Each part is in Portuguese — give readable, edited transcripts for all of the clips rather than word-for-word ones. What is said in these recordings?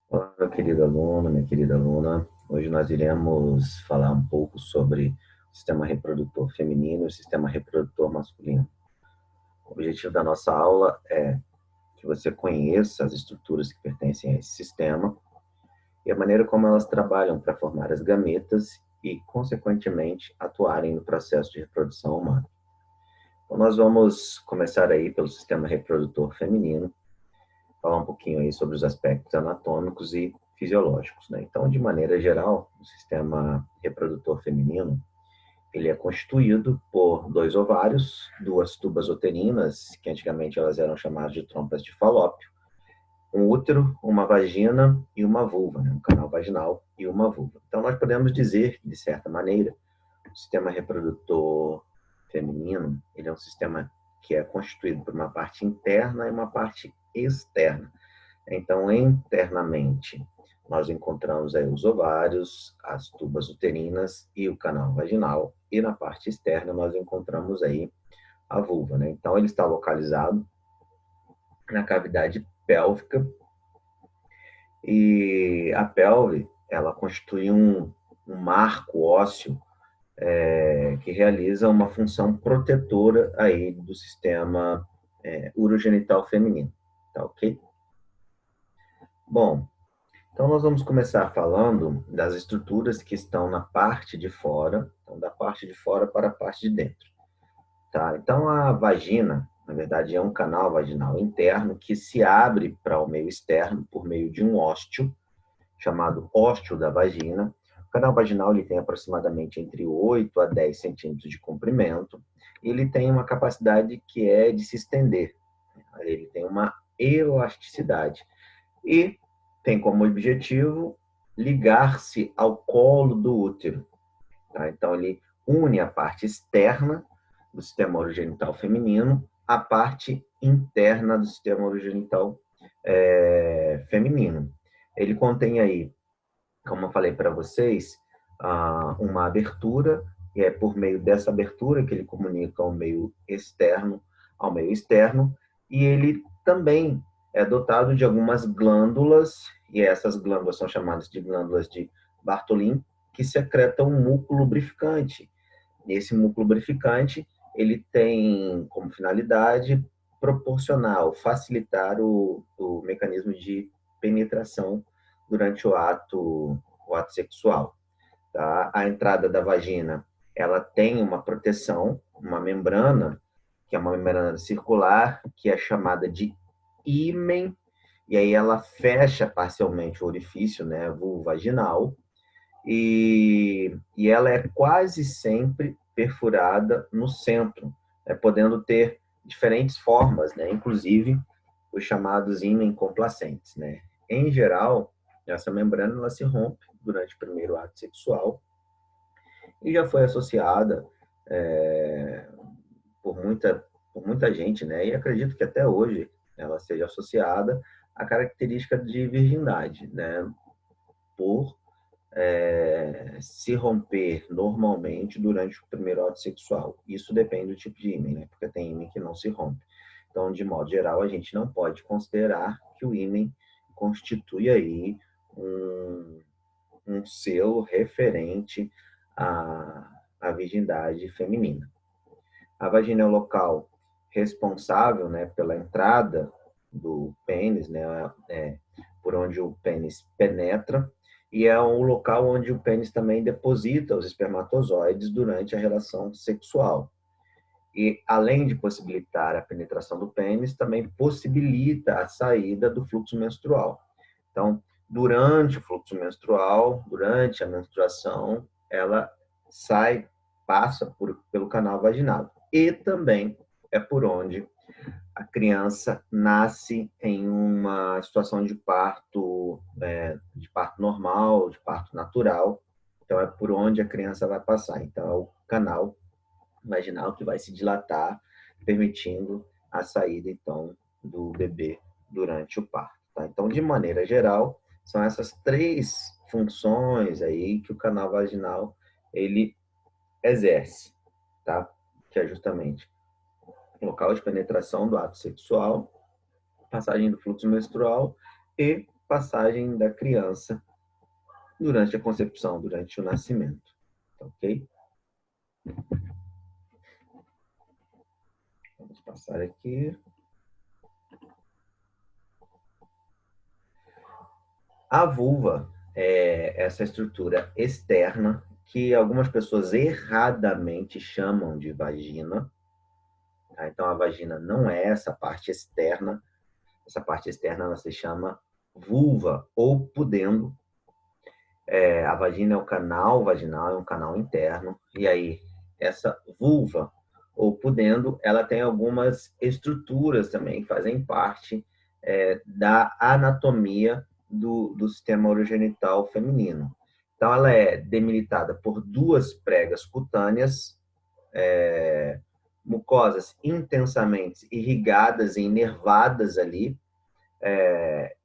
Olá, meu querido aluno, minha querida aluna. Hoje nós iremos falar um pouco sobre o sistema reprodutor feminino e o sistema reprodutor masculino. O objetivo da nossa aula é que você conheça as estruturas que pertencem a esse sistema e a maneira como elas trabalham para formar as gametas e, consequentemente, atuarem no processo de reprodução humana. Então, nós vamos começar aí pelo sistema reprodutor feminino, falar um pouquinho aí sobre os aspectos anatômicos e fisiológicos, né? Então, de maneira geral, o sistema reprodutor feminino, ele é constituído por 2 ovários, 2 tubas uterinas, que antigamente elas eram chamadas de trompas de Falópio, um útero, uma vagina e uma vulva, né? Um canal vaginal e uma vulva. Então, nós podemos dizer, de certa maneira, o sistema reprodutor feminino, ele é um sistema que é constituído por uma parte interna e uma parte externa. Então, internamente, nós encontramos aí os ovários, as tubas uterinas e o canal vaginal. E na parte externa, nós encontramos aí a vulva, né? Então, ele está localizado na cavidade pélvica. E a pelve, ela constitui um marco ósseo que realiza uma função protetora aí do sistema urogenital feminino. Tá ok? Bom, então nós vamos começar falando das estruturas que estão na parte de fora, então da parte de fora para a parte de dentro. Tá? Então a vagina, na verdade, é um canal vaginal interno que se abre para o meio externo por meio de um ósteo, chamado ósteo da vagina. O canal vaginal ele tem aproximadamente entre 8 a 10 centímetros de comprimento. Ele tem uma capacidade que é de se estender. Ele tem uma elasticidade. E tem como objetivo ligar-se ao colo do útero. Tá? Então, ele une a parte externa do sistema urogenital feminino à parte interna do sistema urogenital feminino. Ele contém aí, como eu falei para vocês, uma abertura, e é por meio dessa abertura que ele comunica ao meio externo, e ele também é dotado de algumas glândulas, e essas glândulas são chamadas de glândulas de Bartholin, que secretam um muco lubrificante. Esse muco lubrificante, ele tem como finalidade proporcionar, facilitar o mecanismo de penetração durante o ato sexual. Tá? A entrada da vagina, ela tem uma proteção, uma membrana, que é uma membrana circular, que é chamada de ímen, e aí ela fecha parcialmente o orifício, né, vulvovaginal, e ela é quase sempre perfurada no centro, podendo ter diferentes formas, né, inclusive os chamados ímen complacentes, né. Em geral, essa membrana ela se rompe durante o primeiro ato sexual e já foi associada por muita gente, né? E acredito que até hoje ela seja associada à característica de virgindade, né? Por se romper normalmente durante o primeiro ato sexual. Isso depende do tipo de ímen, né? Porque tem ímen que não se rompe. Então, de modo geral, a gente não pode considerar que o ímen constitui aí um selo referente à virgindade feminina. A vagina é o local responsável, né, pela entrada do pênis, né, por onde o pênis penetra, e é o local onde o pênis também deposita os espermatozoides durante a relação sexual. E, além de possibilitar a penetração do pênis, também possibilita a saída do fluxo menstrual. Então, durante o fluxo menstrual, durante a menstruação, ela passa pelo canal vaginal. E também é por onde a criança nasce em uma situação de parto normal, de parto natural. Então, é por onde a criança vai passar. Então, é o canal vaginal que vai se dilatar, permitindo a saída, então, do bebê durante o parto. Tá? Então, de maneira geral, são essas 3 funções aí que o canal vaginal ele exerce, tá? Que é justamente local de penetração do ato sexual, passagem do fluxo menstrual e passagem da criança durante a concepção, durante o nascimento. Ok? Vamos passar aqui. A vulva é essa estrutura externa que algumas pessoas erradamente chamam de vagina. Tá? Então, a vagina não é essa parte externa. Essa parte externa ela se chama vulva ou pudendo. A vagina é o canal vaginal, é um canal interno. E aí, essa vulva ou pudendo, ela tem algumas estruturas também que fazem parte da anatomia do sistema urogenital feminino. Então, ela é delimitada por duas pregas cutâneas, mucosas intensamente irrigadas e inervadas ali,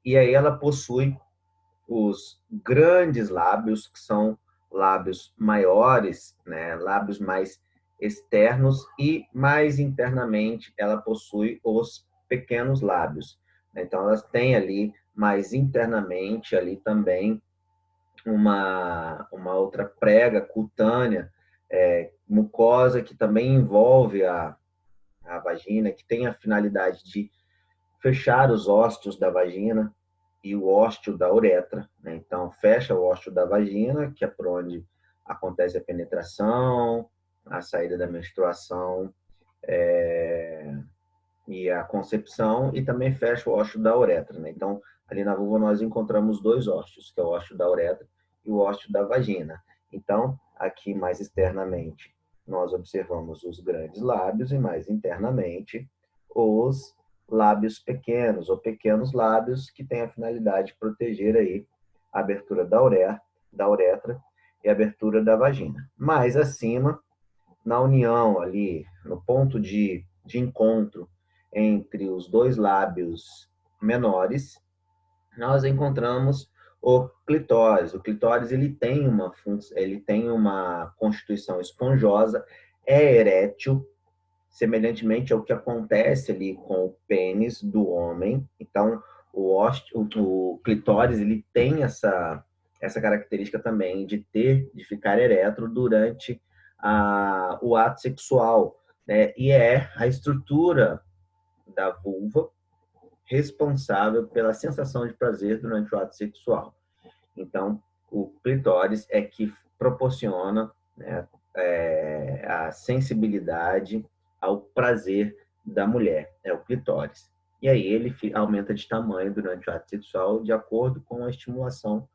e aí ela possui os grandes lábios, que são lábios maiores, né, lábios mais externos, e mais internamente ela possui os pequenos lábios. Então, elas têm ali, mais internamente, ali também, uma outra prega cutânea, mucosa, que também envolve a vagina, que tem a finalidade de fechar os ósteos da vagina e o ósteo da uretra, né? Então, fecha o ósteo da vagina, que é por onde acontece a penetração, a saída da menstruação e a concepção, e também fecha o ósteo da uretra, né? Então, ali na vulva nós encontramos dois ósteos, que é o ósteo da uretra e o ósteo da vagina. Então, aqui mais externamente, nós observamos os grandes lábios e mais internamente os lábios pequenos ou pequenos lábios, que têm a finalidade de proteger aí a abertura da uretra e a abertura da vagina. Mais acima, na união ali, no ponto de encontro entre os dois lábios menores, nós encontramos o clitóris. O clitóris ele tem uma constituição esponjosa, é erétil, semelhantemente ao que acontece ali com o pênis do homem. Então, o clitóris ele tem essa característica também de ficar ereto durante o ato sexual, né? E é a estrutura da vulva responsável pela sensação de prazer durante o ato sexual. Então, o clitóris é que proporciona, né, a sensibilidade ao prazer da mulher, é o clitóris. E aí ele aumenta de tamanho durante o ato sexual de acordo com a estimulação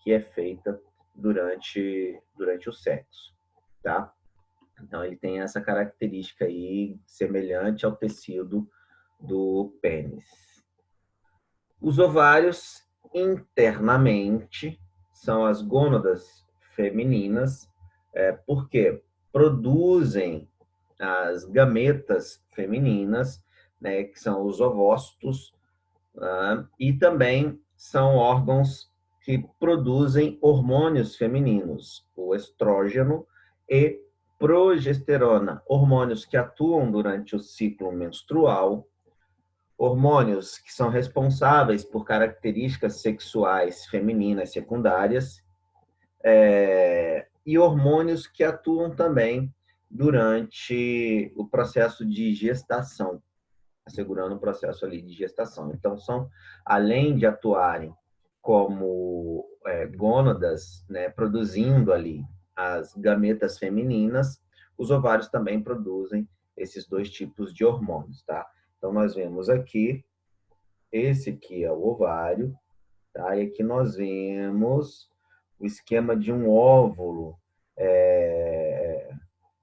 que é feita durante o sexo, tá? Então ele tem essa característica aí semelhante ao tecido do pênis. Os ovários internamente são as gônadas femininas, porque produzem as gametas femininas, né, que são os ovócitos, e também são órgãos que produzem hormônios femininos, o estrógeno e progesterona, hormônios que atuam durante o ciclo menstrual, hormônios que são responsáveis por características sexuais femininas secundárias, e hormônios que atuam também durante o processo de gestação, assegurando o processo ali de gestação. Então, além de atuarem como gônadas, né, produzindo ali as gametas femininas, os ovários também produzem esses dois tipos de hormônios, tá? Então, nós vemos aqui, esse aqui é o ovário, tá? E aqui nós vemos o esquema de um óvulo,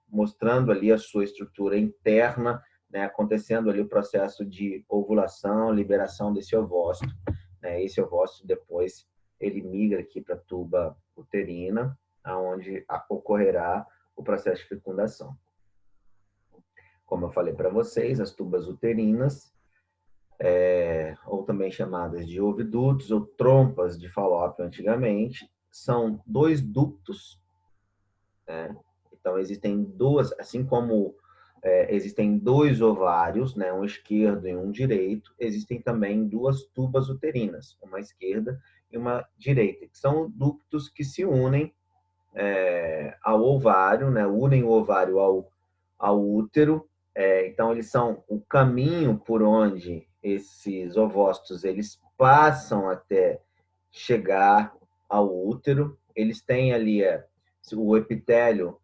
mostrando ali a sua estrutura interna, né? Acontecendo ali o processo de ovulação, liberação desse ovócito, né? Esse ovócito depois ele migra aqui para a tuba uterina, aonde ocorrerá o processo de fecundação. Como eu falei para vocês, as tubas uterinas, ou também chamadas de ovidutos ou trompas de Falópio antigamente, são dois ductos, né? Então, existem duas, assim como existem 2 ovários, né, um esquerdo e um direito. Existem também 2 tubas uterinas, uma esquerda e uma direita, que são ductos que se unem ao ovário, né, unem o ovário ao útero. Então, eles são o caminho por onde esses ovócitos eles passam até chegar ao útero. Eles têm ali o epitélio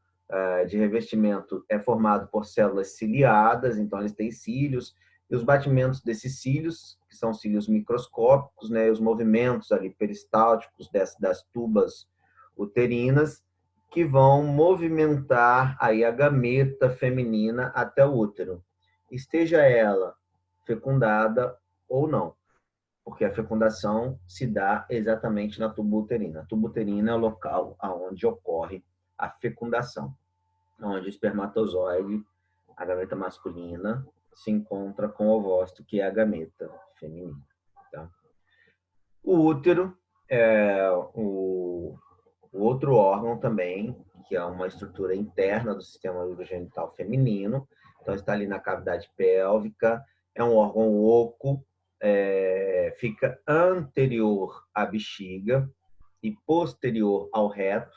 de revestimento é formado por células ciliadas, então eles têm cílios, e os batimentos desses cílios, que são cílios microscópicos, né, os movimentos ali peristálticos das tubas uterinas, que vão movimentar aí a gameta feminina até o útero, esteja ela fecundada ou não, porque a fecundação se dá exatamente na tuba uterina. A tuba uterina é o local onde ocorre a fecundação, onde o espermatozoide, a gameta masculina, se encontra com o ovócito, que é a gameta feminina. Tá? O útero é o outro órgão também, que é uma estrutura interna do sistema urogenital feminino. Então, está ali na cavidade pélvica, é um órgão oco, fica anterior à bexiga e posterior ao reto.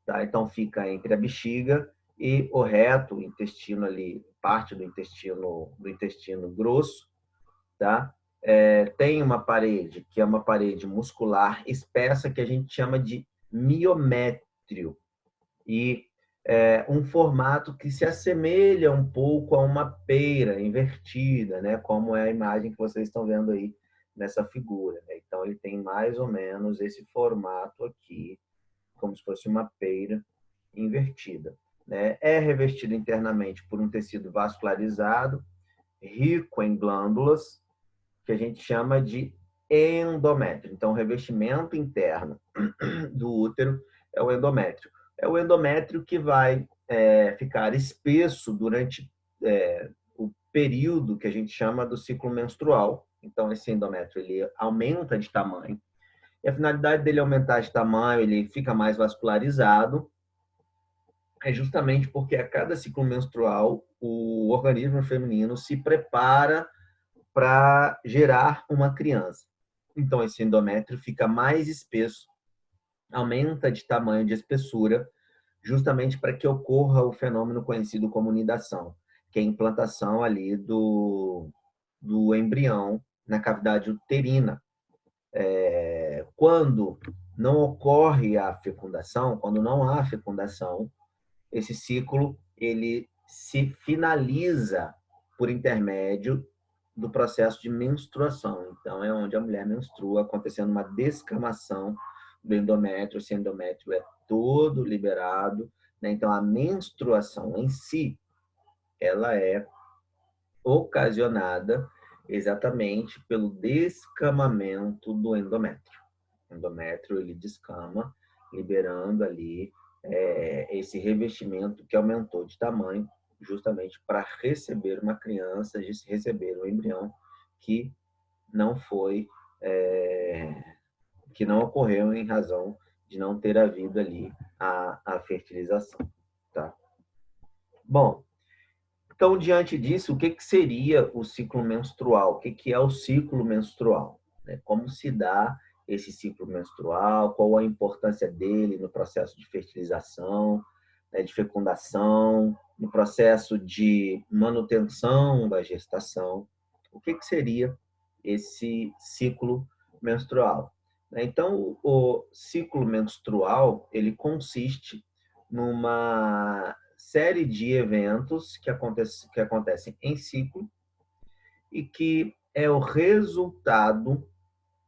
Tá? Então, fica entre a bexiga e o reto, o intestino ali, parte do intestino grosso. Tá? Tem uma parede, que é uma parede muscular espessa, que a gente chama de miométrio, e um formato que se assemelha um pouco a uma pera invertida, né? Como é a imagem que vocês estão vendo aí nessa figura. Né? Então, ele tem mais ou menos esse formato aqui, como se fosse uma pera invertida. Né? É revestido internamente por um tecido vascularizado, rico em glândulas, que a gente chama de endométrio. Então, o revestimento interno do útero é o endométrio. É o endométrio que vai ficar espesso durante o período que a gente chama do ciclo menstrual. Então, esse endométrio ele aumenta de tamanho. E a finalidade dele aumentar de tamanho, ele fica mais vascularizado, é justamente porque a cada ciclo menstrual o organismo feminino se prepara para gerar uma criança. Então, esse endométrio fica mais espesso, aumenta de tamanho, de espessura, justamente para que ocorra o fenômeno conhecido como nidação, que é a implantação ali do embrião na cavidade uterina. Quando não ocorre a fecundação, quando não há fecundação, esse ciclo ele se finaliza por intermédio do processo de menstruação. Então, é onde a mulher menstrua, acontecendo uma descamação do endométrio. Esse endométrio é todo liberado. Né? Então, a menstruação em si, ela é ocasionada exatamente pelo descamamento do endométrio. O endométrio, ele descama, liberando ali esse revestimento que aumentou de tamanho, justamente para receber uma criança, de receber um embrião que não foi, que não ocorreu em razão de não ter havido ali a fertilização. Tá? Bom, então, diante disso, o que seria o ciclo menstrual? O que é o ciclo menstrual? Como se dá esse ciclo menstrual? Qual a importância dele no processo de fertilização, de fecundação, no processo de manutenção da gestação? O que seria esse ciclo menstrual? Então, o ciclo menstrual ele consiste numa série de eventos que acontecem em ciclo e que é o resultado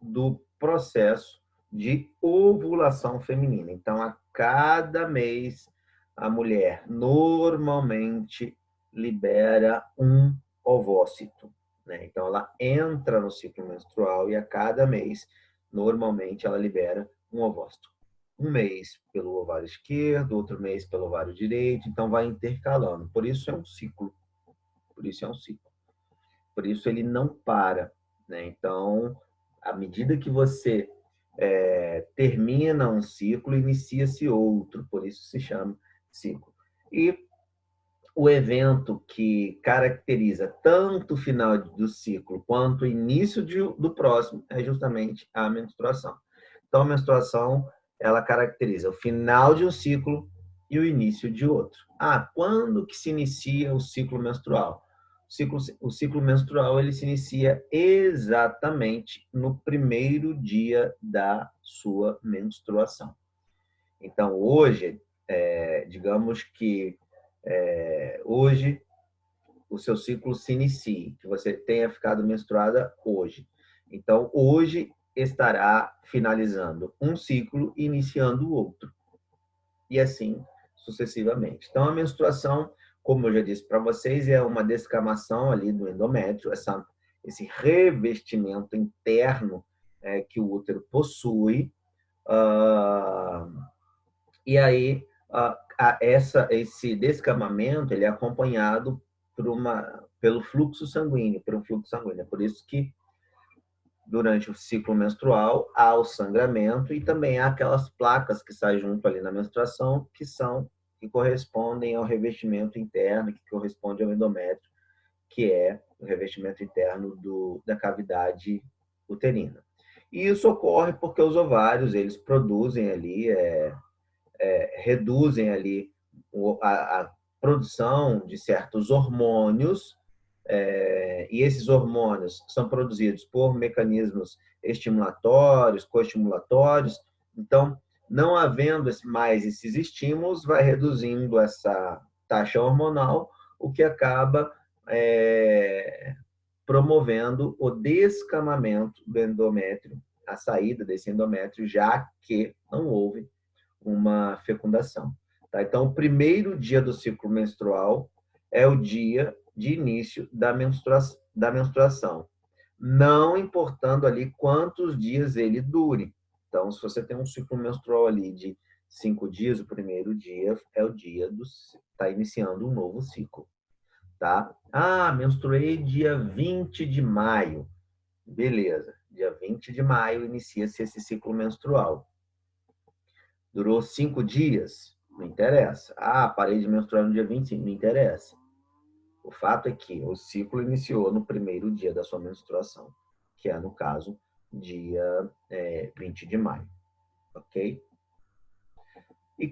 do processo de ovulação feminina. Então, a cada mês, a mulher normalmente libera um ovócito. Né? Então, ela entra no ciclo menstrual e a cada mês, normalmente, ela libera um ovócito. Um mês pelo ovário esquerdo, outro mês pelo ovário direito, então vai intercalando. Por isso é um ciclo. Por isso é um ciclo. Por isso ele não para. Né? Então, à medida que você termina um ciclo, inicia-se outro. Por isso se chama ciclo. E o evento que caracteriza tanto o final do ciclo quanto o início do próximo é justamente a menstruação. Então, a menstruação, ela caracteriza o final de um ciclo e o início de outro. Quando que se inicia o ciclo menstrual? O ciclo menstrual ele se inicia exatamente no primeiro dia da sua menstruação. Então, hoje, digamos que hoje o seu ciclo se inicie, que você tenha ficado menstruada hoje. Então, hoje estará finalizando um ciclo e iniciando o outro. E assim sucessivamente. Então, a menstruação, como eu já disse para vocês, é uma descamação ali do endométrio, esse revestimento interno que o útero possui. E aí, esse descamamento ele é acompanhado pelo fluxo sanguíneo, É por isso que durante o ciclo menstrual há o sangramento e também há aquelas placas que saem junto ali na menstruação que correspondem ao revestimento interno, que corresponde ao endométrio, que é o revestimento interno da cavidade uterina. E isso ocorre porque os ovários eles produzem ali, reduzem ali a produção de certos hormônios, e esses hormônios são produzidos por mecanismos estimulatórios, coestimulatórios. Então, não havendo mais esses estímulos, vai reduzindo essa taxa hormonal, o que acaba promovendo o descamamento do endométrio, a saída desse endométrio, já que não houve uma fecundação. Tá? Então, o primeiro dia do ciclo menstrual é o dia de início da menstruação, não importando ali quantos dias ele dure. Então, se você tem um ciclo menstrual ali de 5 dias, o primeiro dia é o dia está iniciando um novo ciclo. Tá? Menstruei dia 20 de maio. Beleza, dia 20 de maio inicia-se esse ciclo menstrual. Durou 5 dias? Não interessa. Parei de menstruar no dia 25, não interessa. O fato é que o ciclo iniciou no primeiro dia da sua menstruação, que é, no caso, dia 20 de maio. Ok? E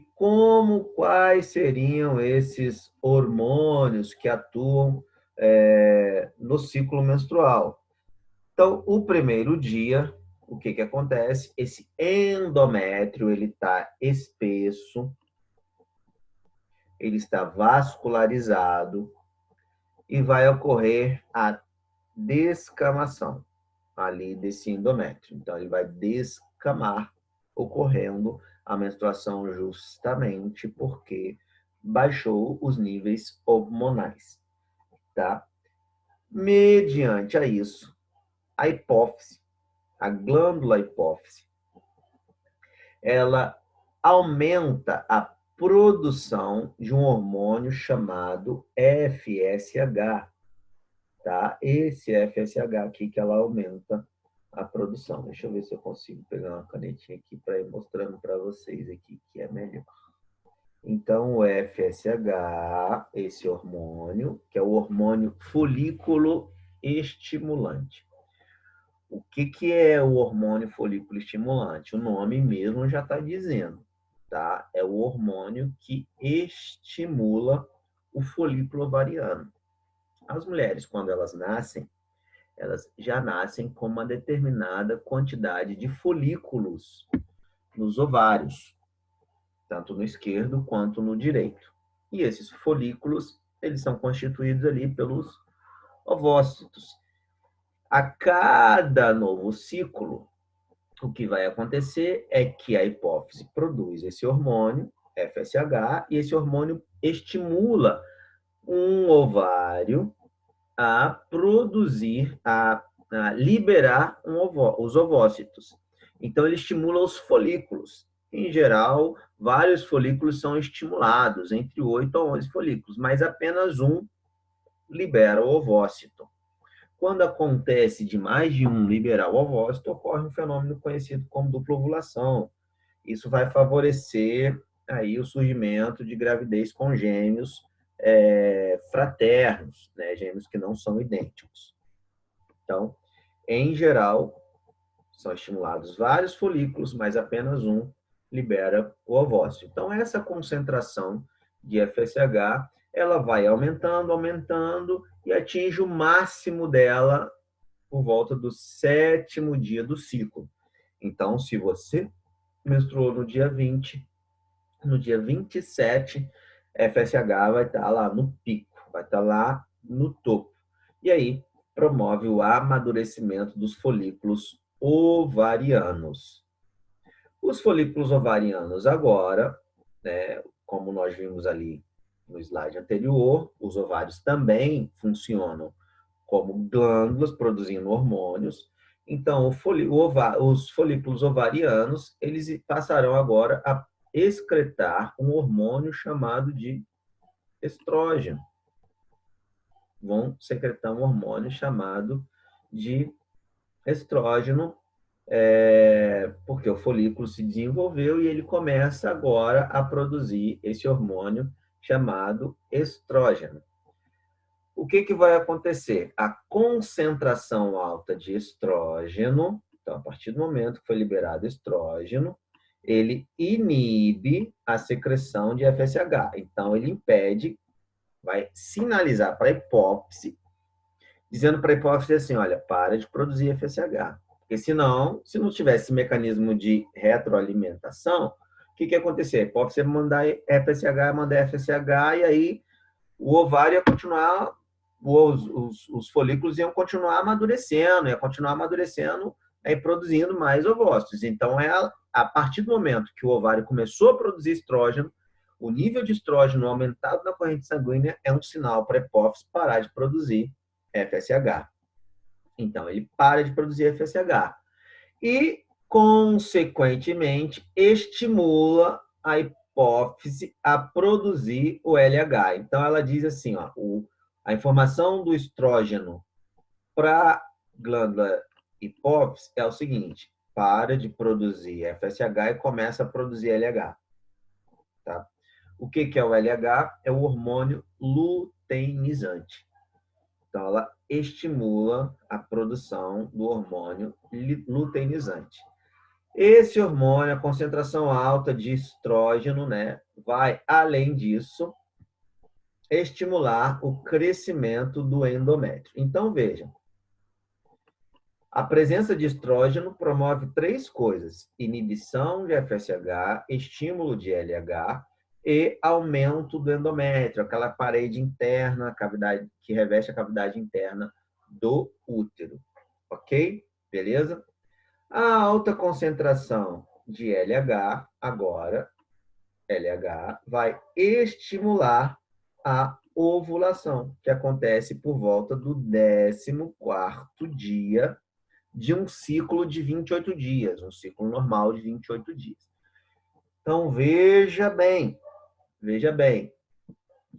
quais seriam esses hormônios que atuam no ciclo menstrual? Então, o primeiro dia, o que acontece? Esse endométrio, ele está espesso, ele está vascularizado e vai ocorrer a descamação ali desse endométrio. Então, ele vai descamar, ocorrendo a menstruação justamente porque baixou os níveis hormonais, tá? Mediante a isso, a hipófise, a glândula hipófise, ela aumenta a produção de um hormônio chamado FSH, tá? Esse FSH aqui que ela aumenta a produção. Deixa eu ver se eu consigo pegar uma canetinha aqui para ir mostrando para vocês aqui que é melhor. Então, o FSH, esse hormônio, que é o hormônio folículo estimulante. O que é o hormônio folículo estimulante? O nome mesmo já está dizendo, tá? É o hormônio que estimula o folículo ovariano. As mulheres, quando elas nascem, elas já nascem com uma determinada quantidade de folículos nos ovários, tanto no esquerdo quanto no direito. E esses folículos, eles são constituídos ali pelos ovócitos. A cada novo ciclo, o que vai acontecer é que a hipófise produz esse hormônio, FSH, e esse hormônio estimula um ovário a produzir, a liberar os ovócitos. Então, ele estimula os folículos. Em geral, vários folículos são estimulados, entre 8 a 11 folículos, mas apenas um libera o ovócito. Quando acontece de mais de um liberar o ovócito, ocorre um fenômeno conhecido como dupla ovulação. Isso vai favorecer aí o surgimento de gravidez com gêmeos fraternos, né? Gêmeos que não são idênticos. Então, em geral, são estimulados vários folículos, mas apenas um libera o ovócito. Então, essa concentração de FSH, ela vai aumentando, aumentando e atinge o máximo dela por volta do 7º dia do ciclo. Então, se você menstruou no dia 20, no dia 27, FSH vai estar lá no pico, vai estar lá no topo. E aí, promove o amadurecimento dos folículos ovarianos. Os folículos ovarianos agora, né, como nós vimos ali no slide anterior, os ovários também funcionam como glândulas produzindo hormônios. Então, os folículos ovarianos, eles passarão agora a excretar um hormônio chamado de estrógeno. Vão secretar um hormônio chamado de estrógeno, porque o folículo se desenvolveu e ele começa agora a produzir esse hormônio chamado estrógeno. O que vai acontecer? A concentração alta de estrógeno, então, a partir do momento que foi liberado estrógeno, ele inibe a secreção de FSH. Então, ele impede, vai sinalizar para a hipófise, dizendo para a hipófise assim, olha, para de produzir FSH. Porque senão, se não tivesse mecanismo de retroalimentação, o que ia acontecer? A hipófise ia mandar FSH, e aí o ovário ia continuar, os folículos iam continuar amadurecendo, e produzindo mais ovócitos. Então, a partir do momento que o ovário começou a produzir estrógeno, o nível de estrógeno aumentado na corrente sanguínea é um sinal para a hipófise parar de produzir FSH. Então, ele para de produzir FSH. E, consequentemente, estimula a hipófise a produzir o LH. Então, ela diz assim, ó, a informação do estrógeno para a glândula hipófise é o seguinte, para de produzir FSH e começa a produzir LH. Tá? O que é o LH? É o hormônio luteinizante. Então, ela estimula a produção do hormônio luteinizante. Esse hormônio, a concentração alta de estrógeno, né, vai, além disso, estimular o crescimento do endométrio. Então, vejam, a presença de estrógeno promove 3 coisas: inibição de FSH, estímulo de LH e aumento do endométrio, aquela parede interna, a cavidade que reveste a cavidade interna do útero. Ok? Beleza? A alta concentração de LH, agora, LH, vai estimular a ovulação, que acontece por volta do 14º dia de um ciclo de 28 dias, um ciclo normal de 28 dias. Então, veja bem,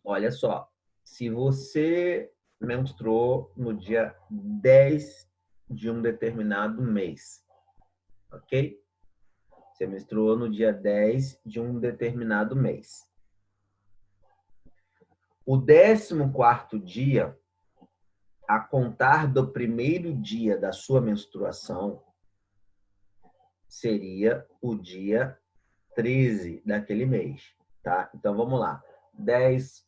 olha só, se você menstruou no dia 10 de um determinado mês, ok? Você menstruou no dia 10 de um determinado mês. O 14º dia, a contar do primeiro dia da sua menstruação, seria o dia 13 daquele mês, tá? Então, vamos lá. 10,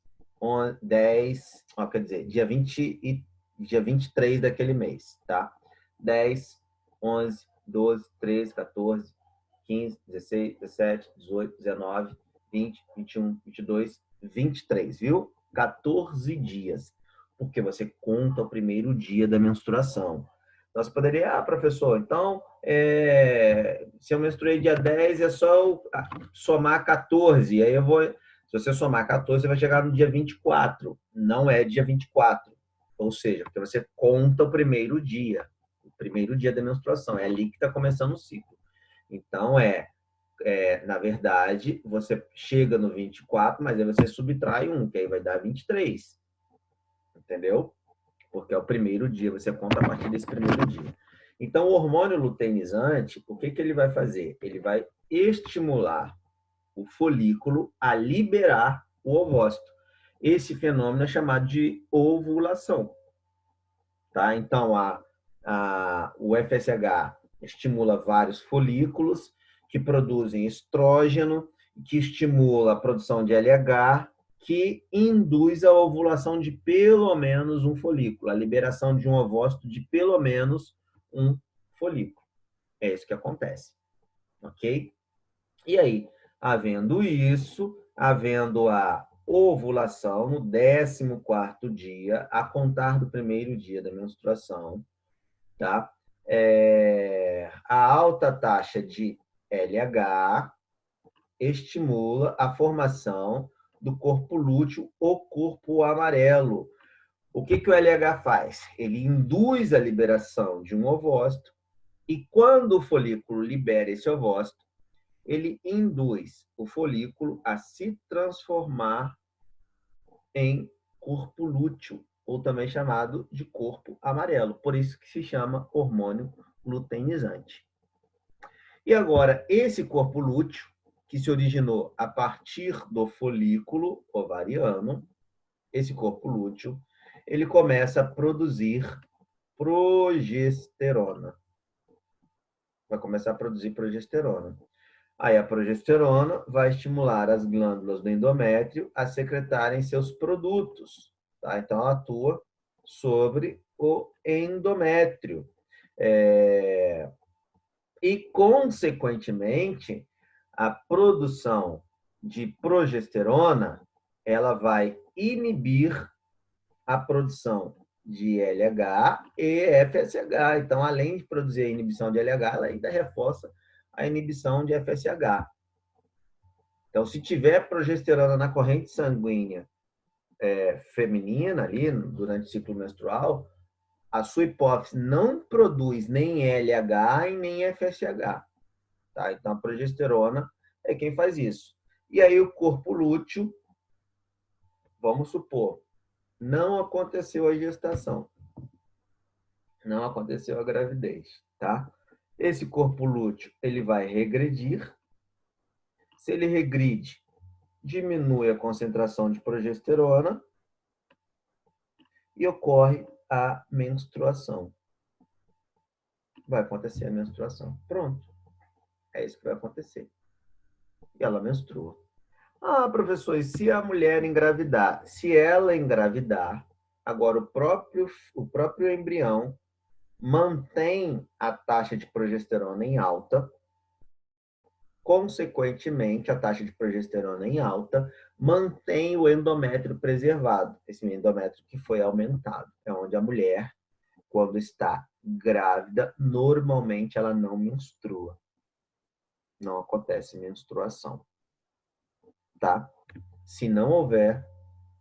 quer dizer, dia 23 daquele mês, tá? 10, 11, 12, 13, 14, 15, 16, 17, 18, 19, 20, 21, 22, 23, viu? 14 dias, porque você conta o primeiro dia da menstruação. Então, você poderia, professor, então, se eu menstruei dia 10, é só eu somar 14. Aí se você somar 14, você vai chegar no dia 24. Não é dia 24. Ou seja, porque você conta o primeiro dia da menstruação. É ali que está começando o ciclo. Então, na verdade, você chega no 24, mas aí você subtrai 1, que aí vai dar 23. Entendeu? Porque é o primeiro dia, você conta a partir desse primeiro dia. Então, o hormônio luteinizante, o que ele vai fazer? Ele vai estimular o folículo a liberar o ovócito. Esse fenômeno é chamado de ovulação. Tá? Então, o FSH estimula vários folículos que produzem estrógeno, que estimula a produção de LH, que induz a ovulação de pelo menos um folículo, a liberação de um ovócito de pelo menos um folículo. É isso que acontece, ok? E aí, havendo isso, havendo a ovulação no 14º dia, a contar do primeiro dia da menstruação, tá? A alta taxa de LH estimula a formação do corpo lúteo ou corpo amarelo. O que o LH faz? Ele induz a liberação de um ovócito e quando o folículo libera esse ovócito, ele induz o folículo a se transformar em corpo lúteo, ou também chamado de corpo amarelo. Por isso que se chama hormônio luteinizante. E agora, esse corpo lúteo, que se originou a partir do folículo ovariano, esse corpo lúteo, ele começa a produzir progesterona. Vai começar a produzir progesterona. Aí a progesterona vai estimular as glândulas do endométrio a secretarem seus produtos. Tá? Então, ela atua sobre o endométrio. E, consequentemente, a produção de progesterona ela vai inibir a produção de LH e FSH. Então, além de produzir a inibição de LH, ela ainda reforça a inibição de FSH. Então, se tiver progesterona na corrente sanguínea feminina ali, durante o ciclo menstrual, a sua hipófise não produz nem LH e nem FSH. Tá? Então, a progesterona é quem faz isso. E aí, o corpo lúteo, vamos supor, não aconteceu a gestação, não aconteceu a gravidez, tá? Esse corpo lúteo, ele vai regredir. Se ele regride, diminui a concentração de progesterona e ocorre a menstruação. Vai acontecer a menstruação. Pronto. É isso que vai acontecer. E ela menstrua. Ah, professor, e se a mulher engravidar? Se ela engravidar, agora o próprio embrião mantém a taxa de progesterona em alta, consequentemente, a taxa de progesterona em alta mantém o endométrio preservado, esse endométrio que foi aumentado. É onde a mulher, quando está grávida, normalmente ela não menstrua. Não acontece menstruação, tá? Se não houver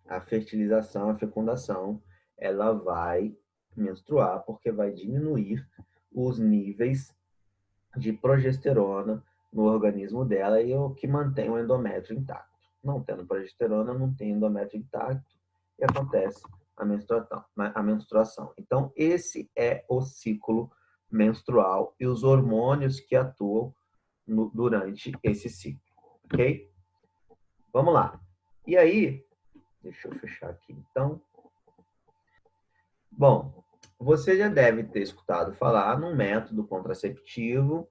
a fertilização, a fecundação, ela vai menstruar porque vai diminuir os níveis de progesterona no organismo dela e é o que mantém o endométrio intacto. Não tendo progesterona, não tem endométrio intacto e acontece a menstruação. Então, esse é o ciclo menstrual e os hormônios que atuam durante esse ciclo, ok? Vamos lá. E aí, deixa eu fechar aqui então. Bom, você já deve ter escutado falar num método contraceptivo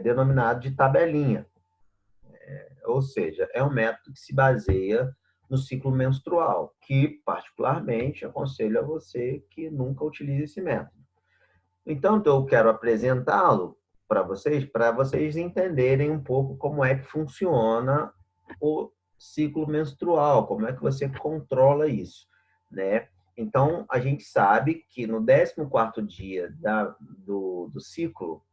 denominado de tabelinha. Ou seja, é um método que se baseia no ciclo menstrual, que particularmente aconselho a você que nunca utilize esse método. Então, eu quero apresentá-lo para vocês entenderem um pouco como é que funciona o ciclo menstrual, como é que você controla isso, né? Então, a gente sabe que no 14º dia do ciclo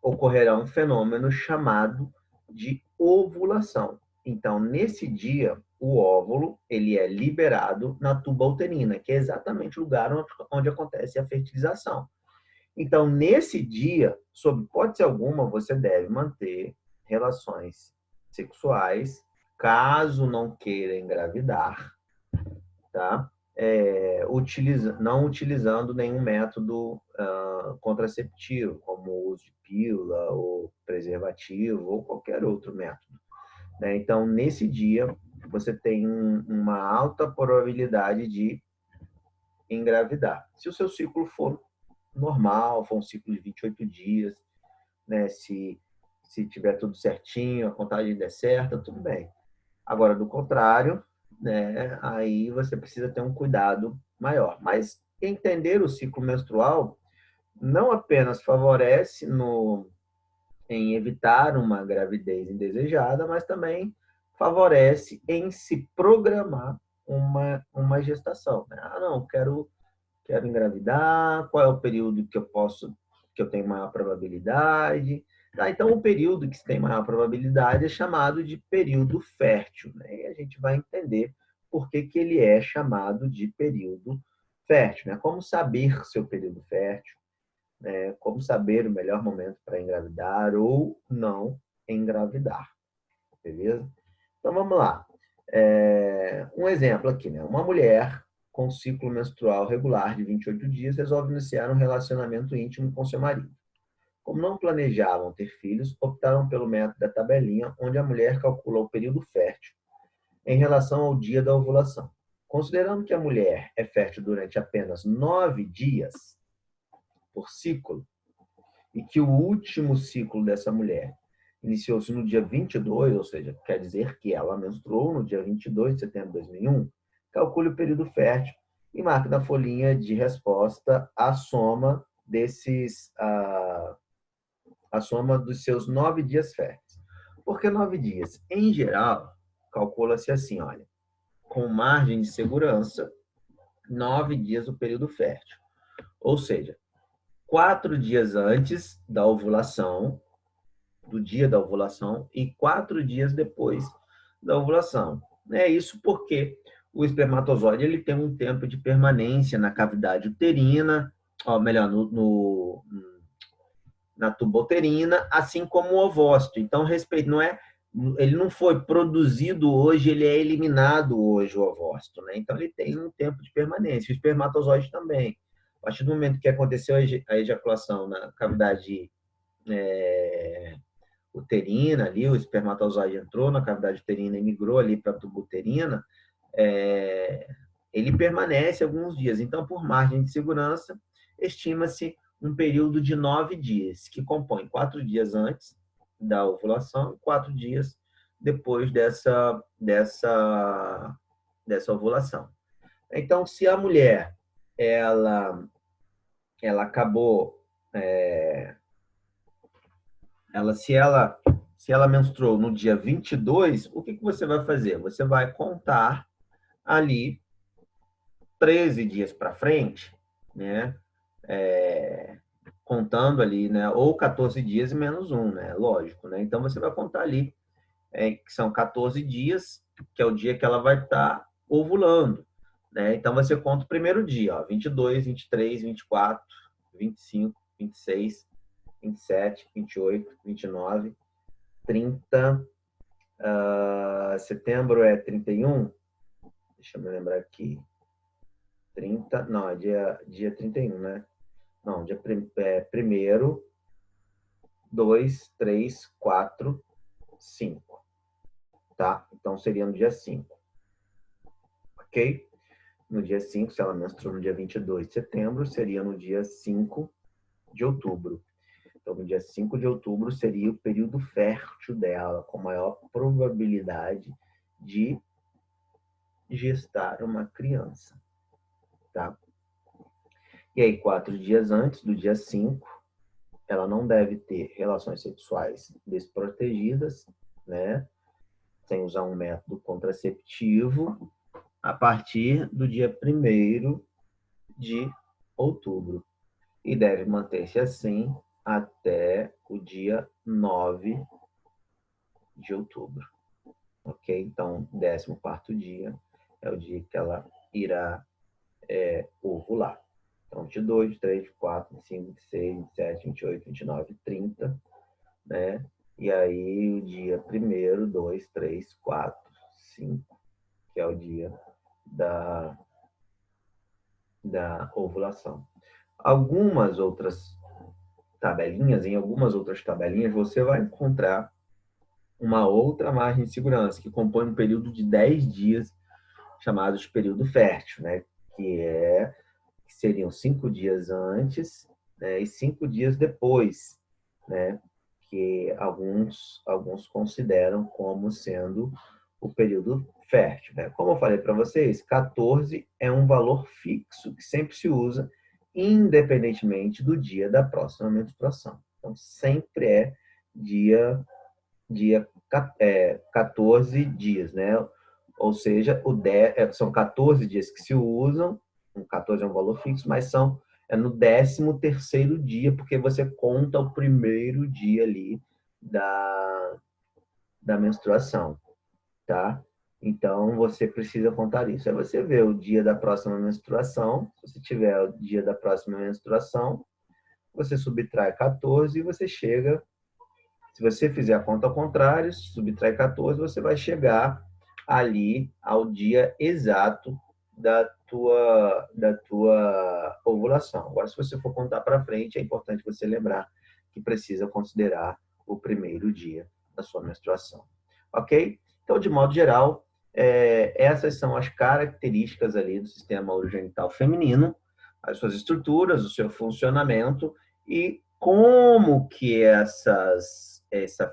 ocorrerá um fenômeno chamado de ovulação. Então, nesse dia, o óvulo ele é liberado na tuba uterina, que é exatamente o lugar onde acontece a fertilização. Então, nesse dia, sob hipótese alguma, você deve manter relações sexuais, caso não queira engravidar, tá? Não utilizando nenhum método contraceptivo, como o uso de pílula ou preservativo ou qualquer outro método, né? Então, nesse dia, você tem uma alta probabilidade de engravidar. Se o seu ciclo for normal, for um ciclo de 28 dias, né? Se tiver tudo certinho, a contagem der certa, tudo bem. Agora, do contrário, né? Aí você precisa ter um cuidado maior. Mas entender o ciclo menstrual não apenas favorece em evitar uma gravidez indesejada, mas também favorece em se programar uma gestação. Né? Ah, não, quero engravidar, qual é o período que eu tenho maior probabilidade? Tá, então, o período que se tem maior probabilidade é chamado de período fértil. Né? E a gente vai entender por que ele é chamado de período fértil. Né? Como saber seu período fértil, né? Como saber o melhor momento para engravidar ou não engravidar. Beleza? Então, vamos lá. Um exemplo aqui, né? Uma mulher com ciclo menstrual regular de 28 dias resolve iniciar um relacionamento íntimo com seu marido. Como não planejavam ter filhos, optaram pelo método da tabelinha, onde a mulher calcula o período fértil em relação ao dia da ovulação. Considerando que a mulher é fértil durante apenas 9 dias por ciclo, e que o último ciclo dessa mulher iniciou-se no dia 22, ou seja, quer dizer que ela menstruou no dia 22 de setembro de 2001, calcule o período fértil e marque na folhinha de resposta a soma a soma dos seus 9 dias férteis. Por que 9 dias? Em geral, calcula-se assim, olha, com margem de segurança, 9 dias o período fértil. Ou seja, 4 dias antes da ovulação, do dia da ovulação, e 4 dias depois da ovulação. É isso porque o espermatozoide ele tem um tempo de permanência na cavidade uterina, ou melhor, na tuboterina, assim como o ovócito. Então, respeito, ele não foi produzido hoje, ele é eliminado hoje, o ovócito. Né? Então, ele tem um tempo de permanência. O espermatozoide também. A partir do momento que aconteceu a ejaculação na cavidade uterina, ali, o espermatozoide entrou na cavidade uterina e migrou ali para a tubuterina, ele permanece alguns dias. Então, por margem de segurança, estima-se um período de 9 dias, que compõe 4 dias antes da ovulação e 4 dias depois dessa ovulação. Então, se a mulher ela acabou se ela menstruou no dia 22, o que você vai fazer? Você vai contar ali 13 dias para frente, né? Contando ali, né? Ou 14 dias e menos um, né? Lógico, né? Então, você vai contar ali, que são 14 dias, que é o dia que ela vai estar ovulando, né? Então, você conta o primeiro dia, ó, 22, 23, 24, 25, 26, 27, 28, 29, 30, setembro é 31, deixa eu me lembrar aqui, 30, não, é dia 31, né? Não, dia 1º, 2, 3, 4, 5, tá? Então, seria no dia 5, ok? No dia 5, se ela menstruou no dia 22 de setembro, seria no dia 5 de outubro. Então, no dia 5 de outubro seria o período fértil dela, com maior probabilidade de gestar uma criança, tá? E aí, 4 dias antes do dia 5, ela não deve ter relações sexuais desprotegidas, né? Sem usar um método contraceptivo, a partir do dia 1º de outubro. E deve manter-se assim até o dia 9 de outubro. Ok? Então, 14º dia é o dia que ela irá ovular. Então, 22, 23, 24, 25, 26, 27, 28, 29, 30, né? E aí, o dia 1º, 2, 3, 4, 5, que é o dia da ovulação. Algumas outras tabelinhas, em algumas outras tabelinhas, você vai encontrar uma outra margem de segurança, que compõe um período de 10 dias, chamado de período fértil, né? Que seriam 5 dias antes, né? E 5 dias depois, né? Que alguns consideram como sendo o período fértil, né? Como eu falei para vocês, 14 é um valor fixo que sempre se usa, independentemente do dia da próxima menstruação. Então, sempre é dia 14 dias, né? Ou seja, são 14 dias que se usam, 14 é um valor fixo, mas no 13º dia, porque você conta o primeiro dia ali da menstruação, tá? Então, você precisa contar isso. Aí você vê o dia da próxima menstruação, se você tiver o dia da próxima menstruação, você subtrai 14 e você chega. Se você fizer a conta ao contrário, subtrai 14, você vai chegar ali ao dia exato da tua ovulação. Agora, se você for contar para frente, é importante você lembrar que precisa considerar o primeiro dia da sua menstruação. Ok? Então, de modo geral, essas são as características ali do sistema urogenital feminino, as suas estruturas, o seu funcionamento e como que essa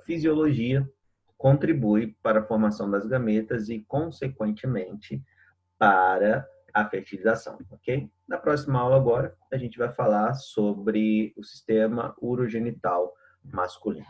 fisiologia contribui para a formação das gametas e, consequentemente, para a fertilização, ok? Na próxima aula agora, a gente vai falar sobre o sistema urogenital masculino.